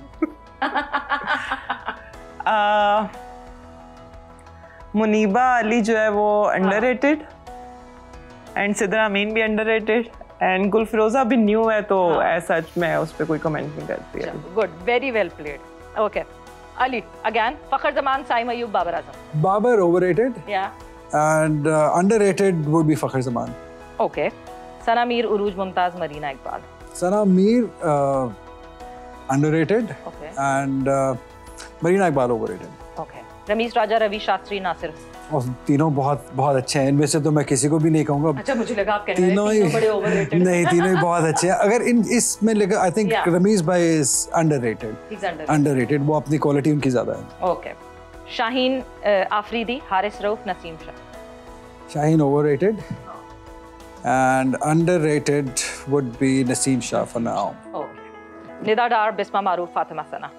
मुनीबा अली जो है वो अंडररेटेड, एंड सिद्रा अमीन भी अंडररेटेड, एंड गुलफिरोजा भी न्यू है तो ऐसा मैं उस पर कोई कमेंट नहीं करती है। Good, very well played. Okay, Ali again, Fakhar Zaman, Saim Ayub, Babar Azam. Babar overrated या, and underrated would be Fakhar Zaman. Okay, Sana Mir, Urooj Mumtaz, Marina Iqbal. Sana Mir underrated okay, and Marina Iqbal overrated. Okay, Rameez Raja, Ravi Shastri, Nasir. और तीनों बहुत बहुत अच्छे हैं। इनमें से तो मैं किसी को भी नहीं कहूँगा। अच्छा, मुझे लगा आप कह रहे हैं तीनों ही बड़े ओवररेटेड। नहीं, तीनों ही बहुत अच्छे हैं। अगर इन इसमें लेकर आई थिंक रमीज भाई इज अंडररेटेड। अंडररेटेड, वो अपनी क्वालिटी उनकी ज्यादा है। Okay, Shaheen Afridi, Haris Rauf, Naseem Shah. Shaheen overrated and underrated would be Naseem Shah for now. Okay, Nida Dar, Bismah Maroof, Fatima Sana.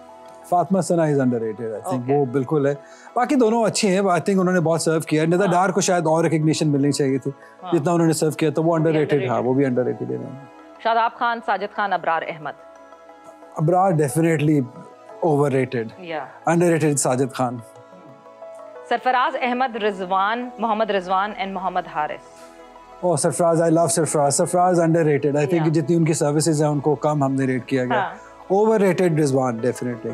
Fatima Sana is underrated, I think वो बिल्कुल है। बाकी दोनों अच्छे हैं, आई थिंक उन्होंने बहुत सर्व किया है। निदा डार को शायद और रिकग्निशन मिलनी चाहिए थी जितना उन्होंने सर्व किया, तो वो अंडररेटेड, हाँ वो भी अंडररेटेड है। Shadab Khan, Sajid Khan, Abrar Ahmed. Abrar definitely overrated, underrated Sajid Khan. Sarfaraz Ahmed, Rizwan, Mohammad Rizwan and Mohammad Haris. Oh, Sarfaraz, I love Sarfaraz. Sarfaraz underrated, I think जितनी उनकी सर्विसेज हैं उनको कम हमने रेट किया गया। Overrated Rizwan definitely.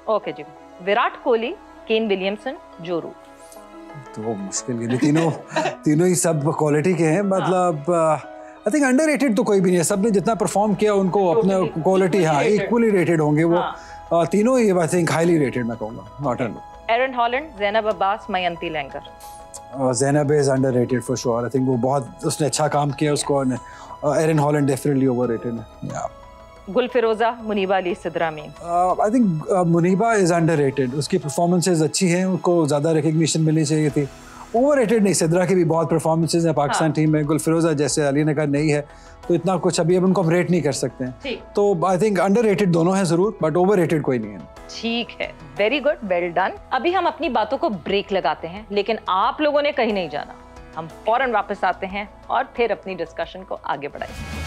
ओके जी, विराट कोहली, केन विलियमसन, जो रूट। तो वो मुश्किल है, तीनों ही सब क्वालिटी के हैं। मतलब आई थिंक अंडररेटेड तो कोई भी नहीं है। सबने जितना परफॉर्म किया उनको अपना क्वालिटी, हाँ इक्वली रेटेड होंगे वो। तीनों ही आई थिंक हाईली रेटेड मैं कहूँगा, not under. Eran Holland, Zainab Abbas, Mayanti Langer. Zainab is underrated for sure. I think वो बहुत उसने अच्छा काम किया उसको। एरन हॉलैंड डेफिनेटली ओवररेटेड है। Gulfiroza, Muneeba Ali, Sidra Ameen. I think Muneeba is underrated. उसकी परफॉर्मेंसेज अच्छी हैं, उनको ज़्यादा रिकग्निशन मिलनी चाहिए थी। ओवररेटेड नहीं, सिद्रा की भी बहुत परफॉर्मेंसेज हैं पाकिस्तान टीम में। गुलफिरोजा जैसे अली ने कहा नहीं है, तो इतना कुछ अभी अब उनको हम रेट नहीं कर सकते हैं। तो आई थिंक अंडररेटेड दोनों हैं ज़रूर, बट ओवररेटेड कोई नहीं है। ठीक है, वेरी गुड, वेल डन। अभी हम अपनी बातों को ब्रेक लगाते हैं, लेकिन आप लोगों ने कहीं नहीं जाना। हम फौरन वापस आते हैं और फिर अपनी डिस्कशन को आगे बढ़ाएंगे।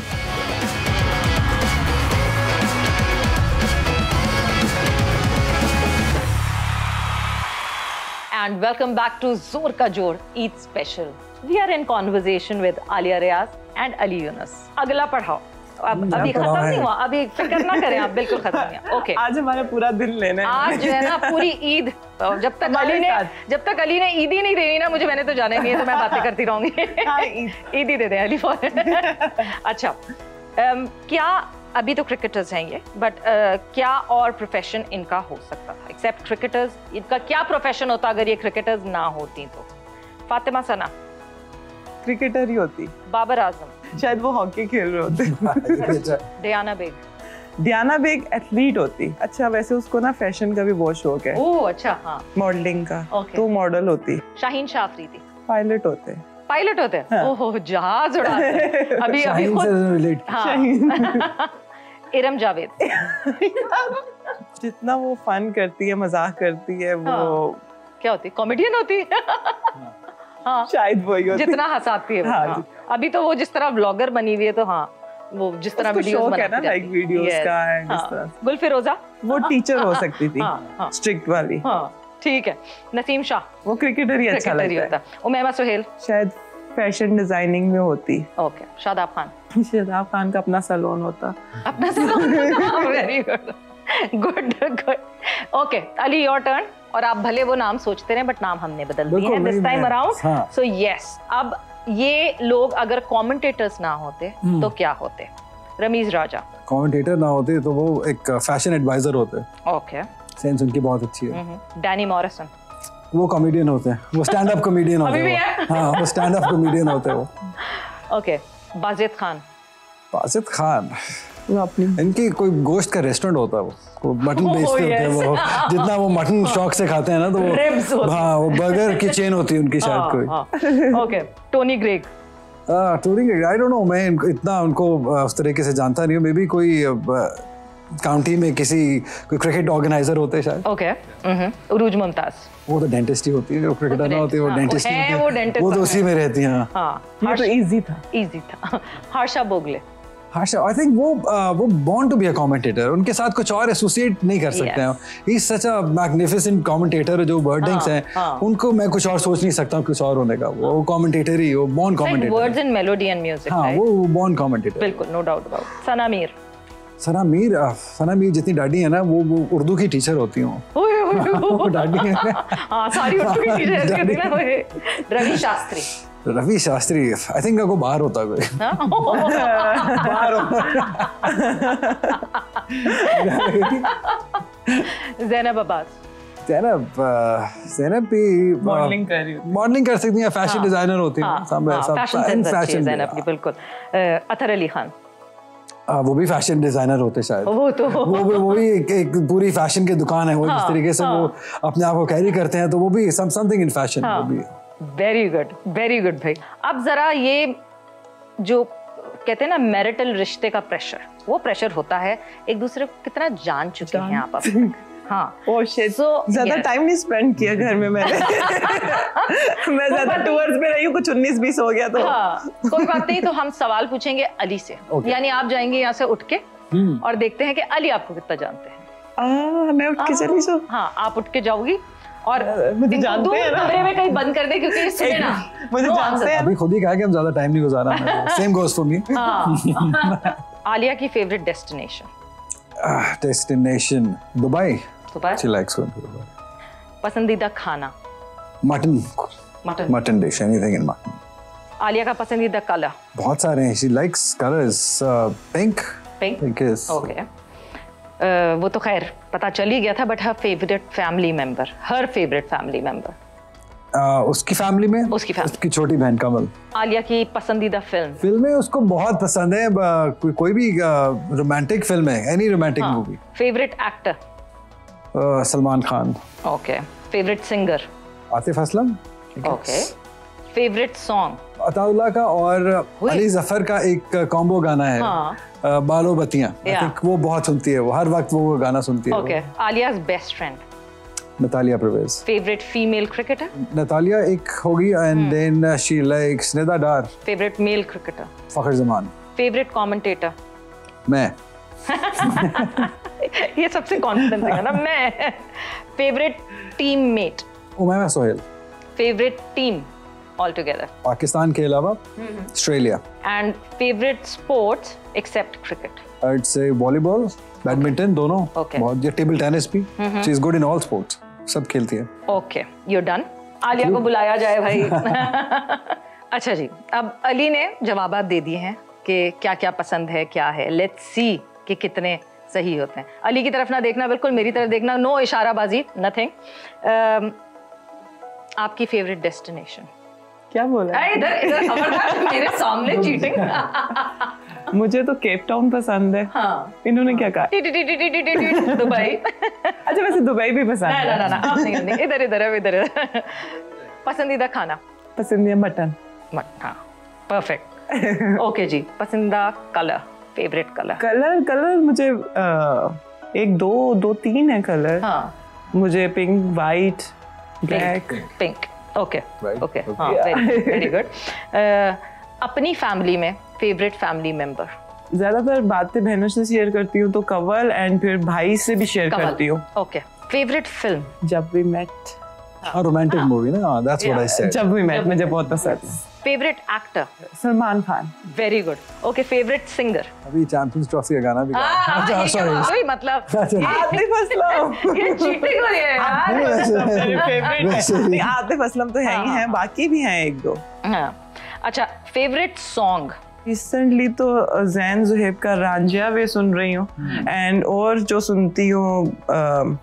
And welcome back to Zor Ka Jod Eid Special. We are in conversation with Alia Riaz and Ali Yunus. अगला पढ़ाओ। अब अभी खत्म नहीं हुआ, अभी फिक्र ना करें आप, बिल्कुल खत्म नहीं हुआ। ओके, आज हमारा पूरा दिन लेना है। आज जो है ना पूरी ईद, जब तक अली ने ईद ही नहीं देनी ना मुझे, मैंने तो जाने नहीं है, तो मैं बातें करती रहूंगी। ईद ही दे दें अली फौरन। अच्छा, क्या अभी तो क्रिकेटर्स हैं ये, बट क्या और प्रोफेशन इनका हो सकता था एक्सेप्ट क्रिकेटर्स? इनका क्या प्रोफेशन होता अगर ये क्रिकेटर्स ना होती तो? फातिमा सना क्रिकेटर ही होती। बाबर आजम शायद वो हॉकी खेल रहे होते। डियाना बेग एथलीट होती। अच्छा, वैसे उसको ना फैशन का भी बहुत शौक है। ओह अच्छा, हाँ, मॉडलिंग का। तो मॉडल होती। शाहीन शाह अफरीदी पायलट होते। हाँ। ओह, जहाज उड़ाते। अभी खुद। इरम जावेद जितना वो फन करती है, मजाक करती है, वो क्या होती है, कॉमेडियन होती है। हाँ शायद वही होती है, जितना हंसाती है वो। हाँ। अभी तो वो जिस तरह ब्लॉगर बनी हुई है, तो हाँ वो जिस तरह वीडियोस बनाती है ना, लाइक वीडियोस का है जिस तरह। गुलफिरोजा वो टीचर हो सकती थी, स्ट्रिक्ट वाली। ठीक है। नसीम शाह वो क्रिकेटर ही अच्छा लगता है। उमैमा सुहेल शायद फैशन डिजाइनिंग में होती। ओके। शादाब खान। शादाब खान का अपना सैलून होता। अपना salon. Very good good good. Okay Ali, your turn. और आप भले वो नाम सोचते रहे, बट नाम हमने बदल दिए हैं this time around. So yes, अब ये लोग अगर कमेंटेटर्स ना होते तो क्या होते? रमीज राजा। कमेंटेटर ना होते तो वो एक फैशन एडवाइजर होते। ओके। सेंस उनकी बहुत अच्छी है। Danny Morrison. वो कॉमेडियन होते हैं, वो स्टैंड अप कॉमेडियन होते हैं। हाँ, वो स्टैंड अप कॉमेडियन होते हैं वो। ओके। बाजिद खान। बाजिद खान इनकी कोई गोश्त का रेस्टोरेंट होता है, वो मटन बेचते होते हैं। वो जितना वो मटन शौक से खाते हैं ना, तो वो हाँ वो बर्गर की चेन होती है उनकी शायद कोई। Okay. Tony Greig. Tony Greig I don't know, मैं इतना उनको उस तरीके से जानता नहीं हूँ। मे बी कोई काउंटी में कोई क्रिकेट ऑर्गेनाइजर होते हैं शायद। ओके। उरूज मुमताज। वो तो डेंटिस्ट ही होती है, जो क्रिकेटर ना होती है वो डेंटिस्ट ही होती है, वो तो उसी में रहती है। हाँ ये तो इजी था। हर्षा बोगले। आई थिंक वो born to be a commentator, उनके साथ कुछ और एसोसिएट नहीं कर सकते हैं। He is such a magnificent commentator. जो वर्डिंग्स हैं उनको मैं कुछ और सोच नहीं सकता कुछ और होने का। वो कमेंटेटर ही, वो born commentator, words in melody and music. हाँ वो born commentator, बिल्कुल, नो डाउट अबाउट। सना मीर। सना मीर जितनी डाडी है ना, वो उर्दू की टीचर होती हूँ। वो डाडी है। हाँ सारी उर्दू की टीचर होती है ना। रवि शास्त्री। रवि शास्त्री आई थिंक को बाहर होता कोई। बाहर ज़ैनब अब्बास। ज़ैनब भी मॉडलिंग कर सकती है, फैशन डिजाइनर होती है। फैशन ज़ैनब की बिल्कुल। अतर अली खान। वो भी फैशन डिजाइनर होते शायद। वो भी एक पूरी फैशन की दुकान है। वो जिस तरीके से वो अपने आप को कैरी करते हैं, तो वो भी समथिंग इन फैशन। वो भी वेरी गुड भाई। अब जरा ये जो कहते हैं ना मैरिटल रिश्ते का प्रेशर, वो प्रेशर होता है, एक दूसरे को कितना जान चुके हैं आप अब। हाँ ज्यादा टाइम नहीं स्पेंड किया घर में मैंने। मैं ज्यादा टूर्स में रही हूँ, कुछ 19-20 हो गया तो। हाँ, कोई बात नहीं। तो हम सवाल पूछेंगे अली से। यानी आप जाएंगे यहाँ से उठ के और देखते हैं कि अली आपको कितना जानते हैं। मैं उठ के चली जाऊँ? हाँ आप उठ के जाओगी और मुझे जानते हैं ना, कमरे में कहीं बंद कर दे, क्योंकि सुने ना मुझे जानते हैं। अभी खुद ही कहा कि हम ज्यादा टाइम नहीं गुजारा। Same goes for me. Aliya की favourite destination? Dubai. She likes going to Dubai. पसंदीदा खाना? Mutton dish, anything in mutton. Alia का पसंदीदा कलर? बहुत सारे हैं. She likes colors. Pink. Pink is. Okay. वो तो खैर पता चल ही गया था, but her favorite family member. उसकी फैमिली में उसकी छोटी बहन कमल। आलिया की पसंदीदा फिल्म है, उसको बहुत पसंद है कोई भी रोमांटिक फिल्म है, any romantic movie. Favourite actor? Salman Khan. Okay. Favourite singer? Atif Aslam. Okay. Favourite song? Attaullah का और अली जफर का एक कॉम्बो गाना है। बालो बत्तियां। आई थिंक वो बहुत सुनती है, वो हर वक्त वो गाना सुनती है। ओके। आलिया's best friend? Natalia Parvez. Favourite female cricketer? Natalia एक होगी, and then she likes Nida Dar. Favourite male cricketer? Fakhar Zaman. Favourite commentator? मैं। ये सबसे कॉन्फिडेंस है ना, मैं। Favourite teammate? Umaima Sohail. Favourite team all together? Pakistan के अलावा Australia. And favourite sports except cricket? I would say volleyball, badminton, दोनों। बहुत, या टेबल टेनिस भी। She is good in all sports, सब खेलती है। Okay, you done. आलिया को बुलाया जाए भाई। अच्छा जी, अब अली ने जवाबात दे दिए हैं कि क्या क्या पसंद है, क्या है। लेट्स सी कि कितने सही होते हैं। अली की तरफ ना देखना, बिल्कुल मेरी तरफ देखना, नो इशाराबाजी, नथिंग। आपकी फेवरेट डेस्टिनेशन? क्या बोला? इधर खबरदार, मेरे सामने चीटिंग। मुझे तो केप टाउन पसंद है। हाँ। इन्होंने क्या कहा? दुबई। अच्छा, वैसे दुबई भी पसंद है। ना आप नहीं, इधर। पसंदीदा खाना? पसंदीदा मटन। हाँ, परफेक्ट। ओके जी, पसंदीदा कलर? Favourite colour? कलर मुझे एक दो तीन है कलर। हाँ, मुझे pink, white, black. Pink, okay okay, okay. हाँ, वेरी गुड। अपनी फैमिली में फेवरेट फैमिली मेंबर? ज्यादातर बातें बहनों से शेयर करती हूँ, तो कंवल, एंड फिर भाई से भी शेयर करती हूँ। Okay, favourite film? जब वी मेट। रोमांटिक मूवी ना, दैट्स व्हाट आई सेड। जब वी मेट मुझे बहुत पसंद है। Favourite actor? Salman Khan. Very good. Okay, favourite singer? अभी चैंपियंस ट्रॉफी का गाना भी गाया। अच्छा, सॉरी, मतलब आतिफ असलम। ये चीटिंग हो रही है यार। मेरे फेवरेट है। आतिफ असलम तो है ही हैं, बाकी भी हैं एक दो। हाँ, अच्छा, फेवरेट सॉन्ग? रिसेंटली तो जैन ज़ुहैब का रांझिया वे सुन रही हूँ, एंड और जो सुनती हूँ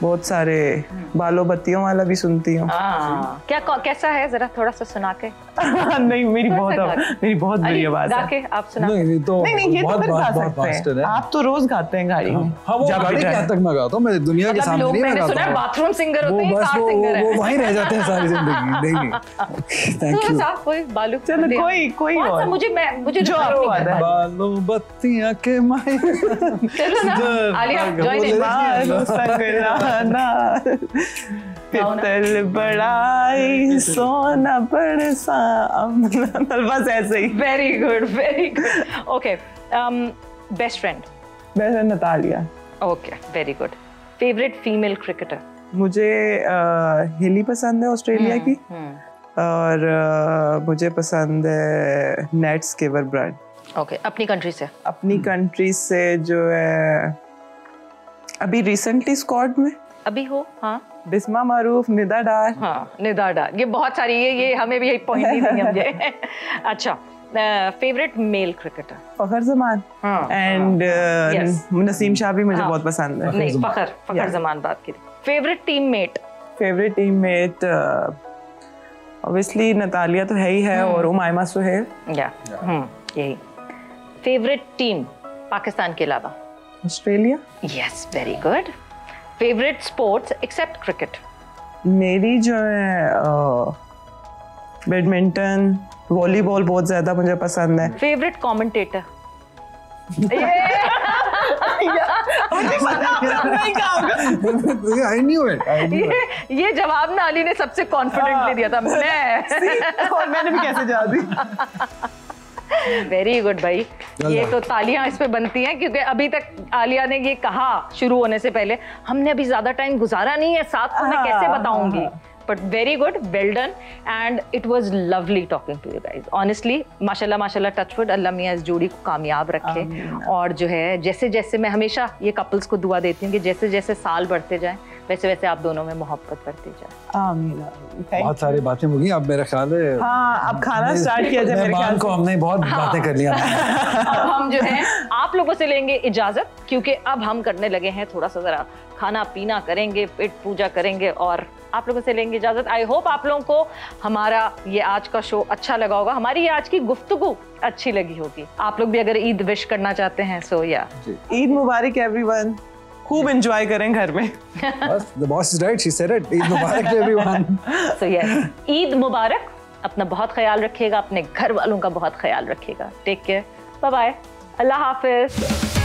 बहुत सारे बालों बत्तियों वाला भी सुनती हूँ। क्या कैसा है, जरा थोड़ा सा सुना के? नहीं, मेरी बहुत बुरी आवाज है। गा के आप सुना। नहीं तो नहीं ये तो बहुत फिर गा बहुत सकते हैं। आप तो रोज गाते हैं गाड़ी में। हाँ, वो गाड़ी के हद तक मैं गाता हूँ, मैं दुनिया के सामने नहीं मैं गाता हूँ। बाथरूम सिंगर होते हैं, बस कार सिंगर है। वो वहीं रह जाते हैं सारी जिंदगी। नहीं, थैंक यू। कोई बालू, चलो कोई और मुझे जो आपको आता है। बालों बत्तियां के माए। चलो ना, आलिया जॉइन। पित्तल बड़ाई सोना बरसा, बस ऐसे ही। Very good, very good. Okay, best friend? Natalia. Okay, very good. Favourite female cricketer? मुझे हिली पसंद है ऑस्ट्रेलिया की, और मुझे पसंद है नेट स्केवरब्रांड। ओके, अपनी कंट्री से? अपनी कंट्री से जो है अभी रिसेंटली स्क्वाड में अभी हो, हाँ, बिस्मा मारूफ, निदा डार। हाँ, निदा डार, ये बहुत सारी, ये हमें भी यही पॉइंट नहीं देंगे मुझे। अच्छा, favourite male cricketer? Fakhar Zaman, and Naseem Shah भी मुझे बहुत पसंद है। नहीं, फखर जमान बात की। Favourite teammate? Favourite teammate obviously Natalia तो है ही है, और उमायमा सुहेल। यही। फेवरेट टीम पाकिस्तान के अलावा? Australia. Yes, very good. Favourite sports except cricket? मेरी जो है बैडमिंटन, वॉलीबॉल बहुत ज्यादा मुझे पसंद है। Favourite commentator? I knew it. ये जवाब ना अली ने सबसे कॉन्फिडेंटली दिया था। और मैंने भी कैसे जवाब दिया। वेरी गुड भाई, ये तो तालियां इस पे बनती हैं, क्योंकि अभी तक आलिया ने ये कहा शुरू होने से पहले, हमने अभी ज्यादा टाइम गुजारा नहीं है साथ, तो मैं कैसे बताऊंगी। But very good, well done, and it was lovely talking to you guys. Honestly माशाल्लाह माशाल्लाह, टचवुड, अल्लाह मियां इस जोड़ी को कामयाब रखे। और जो है, जैसे जैसे मैं हमेशा ये कपल्स को दुआ देती हूँ कि जैसे जैसे साल बढ़ते जाएं, वैसे वैसे आप दोनों में मोहब्बत बढ़ती जाए। आमीन। बहुत सारी बातें होगी, अब मेरा ख्याल है अब खाना स्टार्ट किया जाए। मेरे ख्याल को हमने बहुत बातें कर लिया। अब हम जो है आप लोगों से लेंगे इजाजत, क्योंकि अब हम करने लगे हैं थोड़ा सा जरा खाना पीना करेंगे, पेट पूजा करेंगे, और आप लोगों से लेंगे इजाजत। आई होप आप लोगों को हमारा ये आज का शो अच्छा लगा होगा, हमारी ये आज की गुफ्तगू अच्छी लगी होगी। आप लोग भी अगर ईद विश करना चाहते हैं, सो या ईद मुबारक एवरीवन, खूब एंजॉय करें घर में। बस the boss is right, she said it. Eid Mubarak to everyone. So yes, Eid मुबारक। अपना बहुत ख्याल रखिएगा, अपने घर वालों का बहुत ख्याल रखिएगा। टेक केयर, बाय बाय, अल्लाह हाफिज।